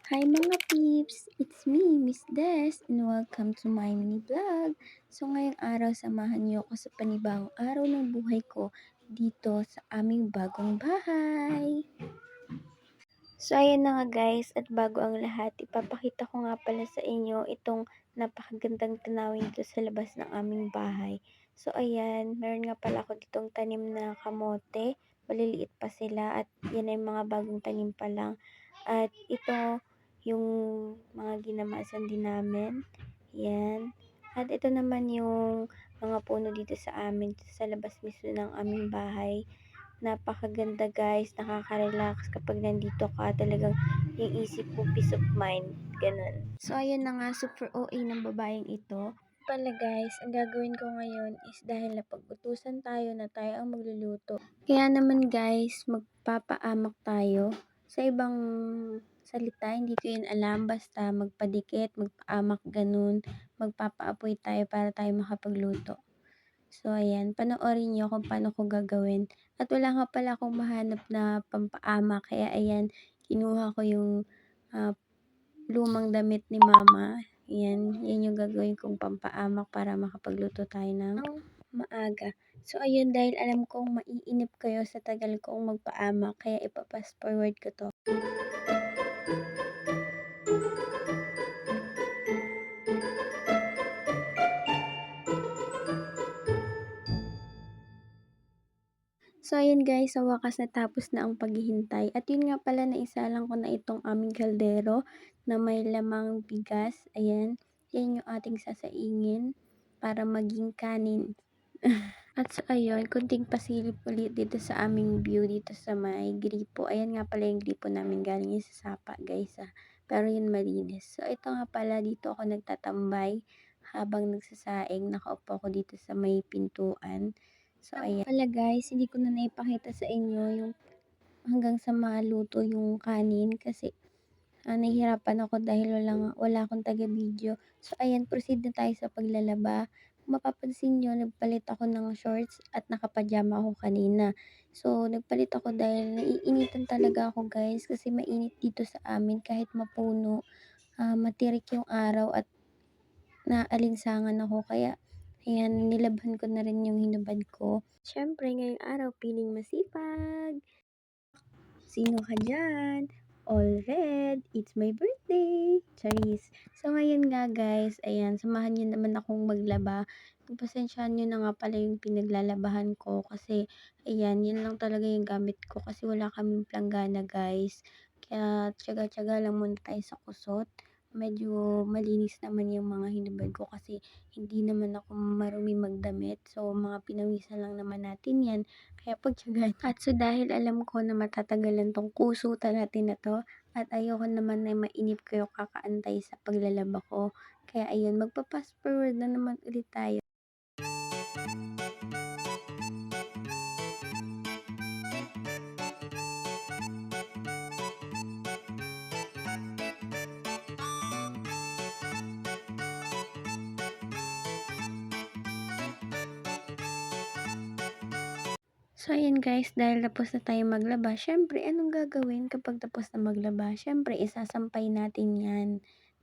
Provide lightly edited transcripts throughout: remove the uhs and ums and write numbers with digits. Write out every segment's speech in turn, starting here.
Hi mga peeps! It's me, Miss Des, and welcome to my mini vlog. So ngayong araw, samahan niyo ako sa panibagong araw ng buhay ko dito sa aming bagong bahay. So ayan na nga guys, at bago ang lahat, ipapakita ko nga pala sa inyo itong napakagandang tanawin dito sa labas ng aming bahay. So ayan, meron nga pala ako ditong tanim na kamote, maliliit pa sila at yan ay mga bagong tanim pa lang. At ito yung mga ginamasan din namin, yan. At ito naman yung mga puno dito sa amin, sa labas mismo ng aming bahay. Napakaganda guys, nakaka-relax kapag nandito ka, talagang yung isip mo peace of mind, ganun. So ayun na nga, super OA ng babaeng ito. Pala guys, ang gagawin ko ngayon is dahil napag-utusan tayo na tayo ang magluluto. Kaya naman guys, magpapaamak tayo. Sa ibang salita, hindi ko yun alam, basta magpadikit, magpaamak, ganun. Magpapaapoy tayo para tayo makapagluto. So, ayan, panoorin nyo kung paano ko gagawin. At wala nga pala akong mahanap na pampaama, kaya ayan, kinuha ko yung lumang damit ni mama. Ayan, yan yung gagawin kong pampaamak para makapagluto tayo ng maaga. So, ayun, dahil alam kong maiinip kayo sa tagal kong magpaamak, kaya ipapas forward ko to. So, ayun guys, sa wakas natapos na ang paghihintay. At yun nga pala, naisalang ko na itong aming kaldero na may lamang bigas. Ayan, yan yung ating sasaingin para maging kanin. At so, ayun, kunting pasilip ulit dito sa aming view dito sa may gripo. Ayan nga pala yung gripo namin, galing yung sa sapa guys. Pero yun malinis. So, ito nga pala, dito ako nagtatambay habang nagsasaing. Nakaupo ako dito sa may pintuan. So, ayan. Pala guys, hindi ko na naipakita sa inyo yung hanggang sa maluto yung kanin kasi nahihirapan ako dahil wala akong taga-video. So, ayan, proceed na tayo sa paglalaba. Kung mapapansin nyo, nagpalit ako ng shorts at nakapajama ako kanina. So, nagpalit ako dahil naiinitan talaga ako guys kasi mainit dito sa amin kahit mapuno. Matirik yung araw at naalinsangan ako. Kaya, ayan, nilabhan ko na rin yung hinubad ko. Siyempre, ngayong araw, piling masipag. Sino ka dyan? All red, it's my birthday! Charis. So, ngayon nga guys, ayan, samahan nyo naman akong maglaba. Pagpasensyahan nyo na nga pala yung pinaglalabahan ko kasi, ayan, yun lang talaga yung gamit ko kasi wala kaming planggana guys. Kaya, tsaga-tsaga lang muna tayo sa kusot. Medyo malinis naman yung mga hinubad ko kasi hindi naman ako marumi magdamit. So, mga pinawisan lang naman natin yan. Kaya pagtyagaan. At so dahil alam ko na matatagalan tong kusutan natin na to, at ayoko naman na mainip kayo kakaantay sa paglalaba ko. Kaya ayun, magpa-fast forward na naman ulit tayo. So, ayan guys, dahil tapos na tayo maglaba, syempre, anong gagawin kapag tapos na maglaba? Syempre, isasampay natin yan.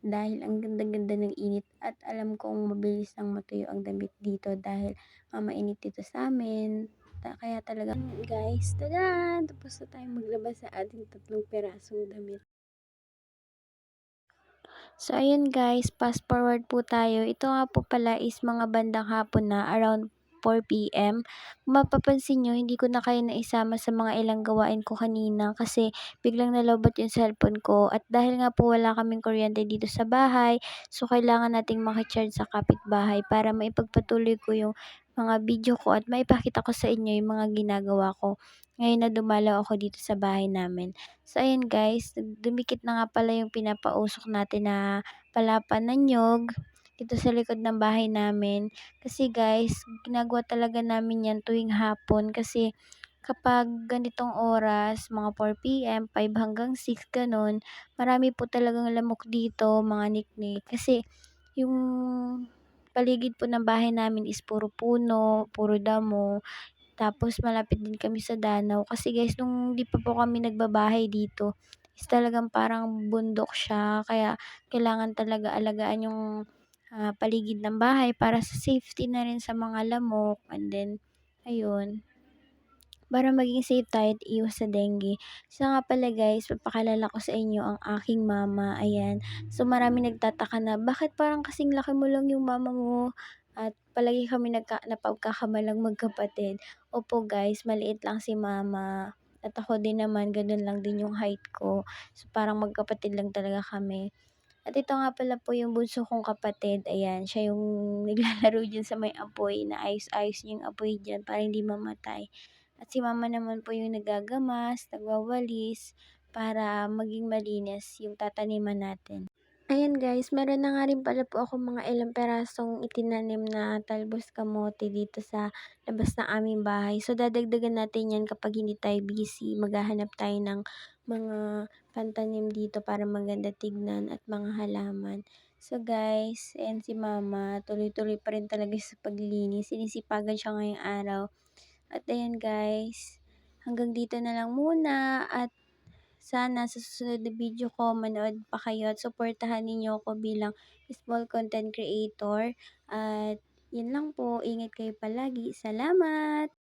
Dahil ang ganda-ganda ng init at alam kong mabilis lang matuyo ang damit dito dahil mainit dito sa amin. Kaya talaga, guys, tada! Tapos na tayo maglaba sa ating 3 pirasong damit. So, ayun guys, fast forward po tayo. Ito nga po pala is mga bandang hapon na, around 4 PM. Kung mapapansin nyo, hindi ko na kayo naisama sa mga ilang gawain ko kanina kasi biglang nalobot yung cellphone ko. At dahil nga po wala kaming kuryente dito sa bahay, so kailangan nating makicharge sa kapitbahay para maipagpatuloy ko yung mga video ko at maipakita ko sa inyo yung mga ginagawa ko ngayon na dumalaw ako dito sa bahay namin. So, ayan guys, dumikit na nga pala yung pinapausok natin na palapa ng nyog dito sa likod ng bahay namin. Kasi guys, ginagawa talaga namin yan tuwing hapon kasi kapag ganitong oras, mga 4 PM, 5 hanggang 6, ganun, marami po talagang lamok dito, mga niknik. Kasi yung paligid po ng bahay namin is puro puno, puro damo. Tapos malapit din kami sa danaw kasi guys nung di pa po kami nagbabahay dito, is talagang parang bundok siya kaya kailangan talaga alagaan yung, paligid ng bahay para sa safety na rin sa mga lamok and then ayun. Para maging safe tayo at iwas sa dengue. So nga pala guys, papakilala ko sa inyo ang aking mama, ayan. So maraming nagtataka na, bakit parang kasing laki mo lang yung mama mo? At palagi kami napagkakamalang magkapatid. Opo guys, maliit lang si mama. At ako din naman, ganun lang din yung height ko. So parang magkapatid lang talaga kami. At ito nga pala po yung bunso kong kapatid, ayan, siya yung naglalaro diyan sa may apoy, inaayos-ayos niya yung apoy diyan para hindi mamatay. At si mama naman po yung naggagamas, nagwawalis, para maging malinis yung tataniman natin. Ayan guys, meron na nga rin pala po ako mga ilang perasong itinanim na talbos kamote dito sa labas ng aming bahay. So dadagdagan natin yan kapag hindi tayo busy. Maghahanap tayo ng mga pantanim dito para maganda tignan at mga halaman. So guys, and si mama, tuloy-tuloy pa rin talaga sa paglinis. Sinisipagan siya ngayong araw. At ayan guys, hanggang dito na lang muna at sana sa susunod na video ko manood pa kayo at suportahan ninyo ako bilang small content creator. At yun lang po, ingat kayo palagi. Salamat!